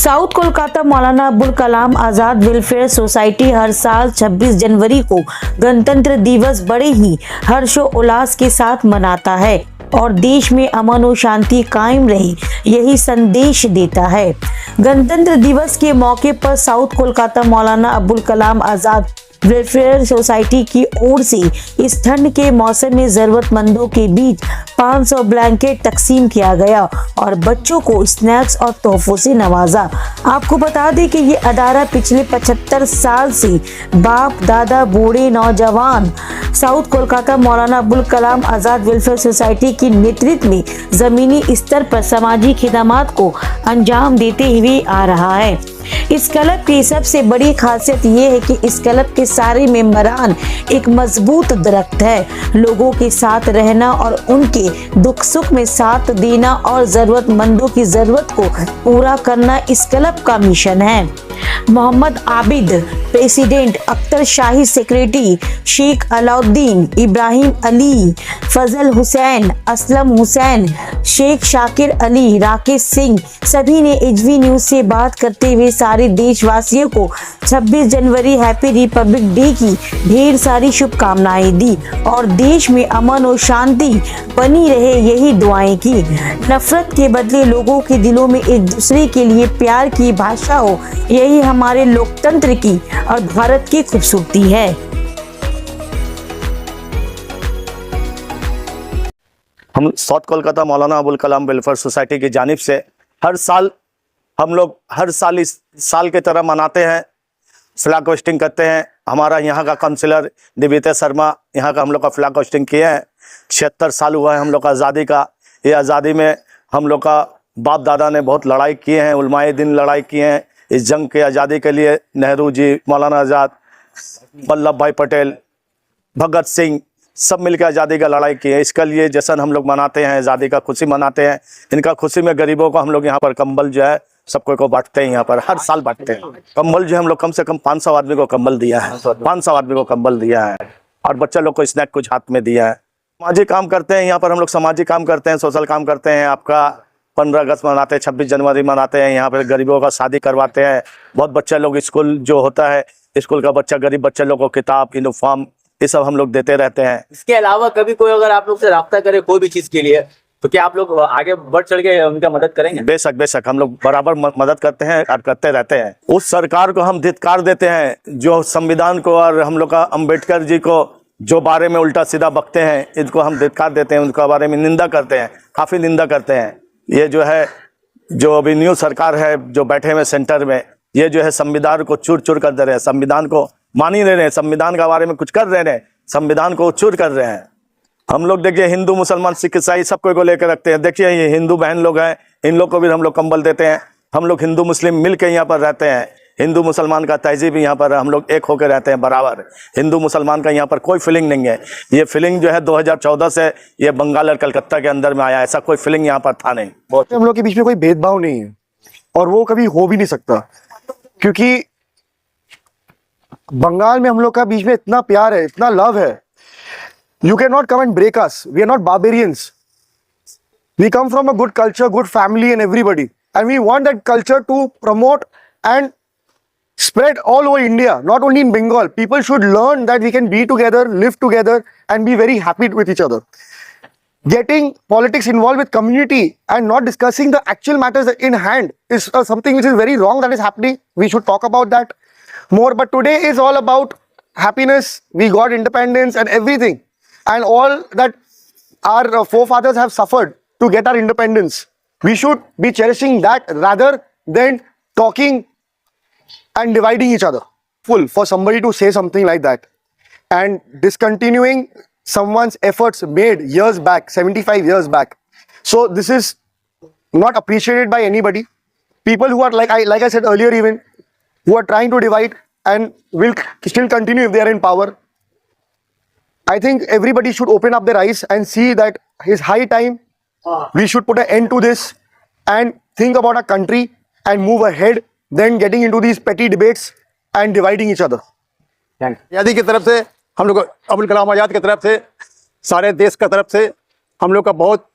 South Kolkata Maulana Abul Kalam Azad welfare society हर साल 26 जनवरी को गणतंत्र दिवस बड़े ही हर्षोल्लास के साथ मनाता है और देश में अमन और शांति कायम रहे यही संदेश देता है। गणतंत्र दिवस के मौके पर south Kolkata Maulana Abul Kalam Azad welfare society की ओर से इस ठंड के मौसम में जरूरतमंदों के बीच 500 ब्लैंकेट तकसीम किया गया और बच्चों को स्नैक्स और तोहफों से नवाजा। आपको बता दें कि ये अदारा पिछले 75 साल से बाप दादा बूढ़े नौजवान south Kolkata Maulana Abul Kalam Azad welfare society के नेतृत्व में जमीनी स्तर पर सामाजिक खिदमात को अंजाम देते हुए आ रहा है। इस क्लब की सबसे बड़ी खासियत ये है कि इस क्लब के सारे मेंबरान एक मजबूत दरख्त है। लोगों के साथ रहना और उनके दुख सुख में साथ देना और जरूरतमंदों की जरूरत को पूरा करना इस क्लब का मिशन है। मोहम्मद आबिद प्रेसिडेंट, अख्तर शाही सेक्रेटरी, शेख अलाउद्दीन, इब्राहिम अली, फजल हुसैन, असलम हुसैन, शेख शाकिर अली, राकेश सिंह सभी ने एचवी न्यूज से बात करते हुए सारे देशवासियों को 26 जनवरी हैप्पी रिपब्लिक डे की ढेर सारी शुभकामनाएं दी और देश में अमन और शांति बनी रहे यही दुआएं की। नफरत के बदले लोगों के दिलों में एक दूसरे के लिए प्यार की भाषा हो, यही हमारे लोकतंत्र की और भारत की खूबसूरती है। हम south Kolkata Maulana Abul Kalam welfare society की जानिब से हर साल इस साल की तरह मनाते हैं, फ्लैग होस्टिंग करते हैं। हमारा यहाँ का काउंसिलर दिव्यता शर्मा यहाँ का हम लोग का फ्लैग होस्टिंग किए हैं। 76 साल हुआ है हम लोग का आज़ादी का। ये आज़ादी में हम लोग का बाप दादा ने बहुत लड़ाई किए हैं, उलमाए दिन लड़ाई किए हैं इस जंग के आज़ादी के लिए। नेहरू जी, मौलाना आज़ाद, वल्लभ भाई पटेल, भगत सिंह सब मिलकर आज़ादी का लड़ाई किए। इसके लिए जश्न हम लोग मनाते हैं, आज़ादी का खुशी मनाते हैं। इनका खुशी में गरीबों को हम लोग यहाँ पर कंबल जो है सबको को बांटते हैं। यहाँ पर हर साल बांटते हैं कंबल जो है। हम लोग कम से कम 500 आदमी को कंबल दिया है, 500 आदमी को कंबल दिया है और बच्चा लोग को स्नैक कुछ हाथ में दिया है। सामाजिक काम करते हैं यहाँ पर हम लोग, सामाजिक काम करते हैं, सोशल काम करते हैं। आपका 15 अगस्त मनाते हैं, 26 जनवरी मनाते हैं। यहाँ पर गरीबों का शादी करवाते हैं। बहुत बच्चे लोग स्कूल जो होता है, स्कूल का बच्चा, गरीब बच्चे लोगों को किताब, यूनिफॉर्म ये सब हम लोग देते रहते हैं। इसके अलावा कभी कोई अगर आप लोग से राब्ता करे कोई भी चीज के लिए तो क्या आप लोग आगे बढ़ चढ़ के उनका मदद करेंगे? बेशक बेशक, हम लोग बराबर मदद करते हैं और करते रहते हैं। उस सरकार को हम धिक्कार देते हैं जो संविधान को और हम लोग का अम्बेडकर जी को जो बारे में उल्टा सीधा बकते हैं, इनको हम धिक्कार देते हैं, उनके बारे में निंदा करते हैं, काफी निंदा करते हैं। ये जो है, जो अभी न्यू सरकार है जो बैठे हुए सेंटर में, ये जो है संविधान को चूर चूर कर दे रहे हैं, संविधान को मान ही नहीं रहे, संविधान के बारे में कुछ कर रहे हैं, संविधान को चूर कर रहे हैं। हम लोग देखिए हिंदू मुसलमान सिख ईसाई सबको को लेकर रखते हैं। देखिए ये हिंदू बहन लोग हैं, इन लोग को भी हम लोग कंबल देते हैं। हम लोग हिंदू मुस्लिम मिल के यहाँ पर रहते हैं। हिंदू मुसलमान का तहजीब यहाँ पर हम लोग एक होकर रहते हैं बराबर। हिंदू मुसलमान का यहाँ पर कोई फीलिंग नहीं है। ये फीलिंग जो है 2014 से ये बंगाल और कलकत्ता के अंदर में आया, ऐसा कोई फीलिंग यहाँ पर था नहीं। बहुत हम लोग के बीच में कोई भेदभाव नहीं है और वो कभी हो भी नहीं सकता, क्योंकि बंगाल में हम लोग का बीच में इतना प्यार है, इतना लव है। You cannot come and break us. We are not barbarians. We come from a good culture, good family and everybody. And we want that culture to promote and spread all over India, not only in Bengal. People should learn that we can be together, live together and be very happy with each other. Getting politics involved with community and not discussing the actual matters in hand is something which is very wrong that is happening. We should talk about that more. But today is all about happiness. We got independence and everything. And all that our forefathers have suffered to get our independence. We should be cherishing that rather than talking and dividing each other. Full for somebody to say something like that and discontinuing someone's efforts made years back, 75 years back. So this is not appreciated by anybody. People who are like I said earlier even, who are trying to divide and will still continue if they are in power. I think everybody should open up their eyes and see that it's high time we should put an end to this and think about our country and move ahead than getting into these petty debates and dividing each other. आज़ादी की तरफ से हम लोग, अबुल कलाम आज़ाद की तरफ से, सारे देश की तरफ से हम लोग का बहुत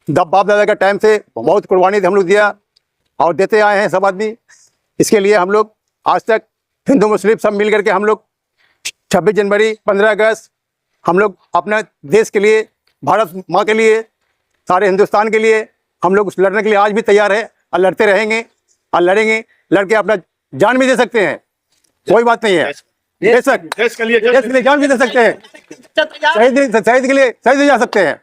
बाप दादा के टाइम से बहुत कुर्बानी हम लोग दिया और देते आए हैं सब आदमी। इसके लिए हम लोग आज तक हिंदू मुस्लिम सब मिल करके हम लोग 26 जनवरी 15 अगस्त हम लोग अपने देश के लिए, भारत माँ के लिए, सारे हिंदुस्तान के लिए हम लोग लड़ने के लिए आज भी तैयार है और लड़ते रहेंगे और लड़ेंगे। लड़के अपना जान भी दे सकते हैं, कोई बात नहीं है। बेशक देश के लिए जान भी दे सकते हैं, शहीद के लिए शहीद भी जा सकते हैं।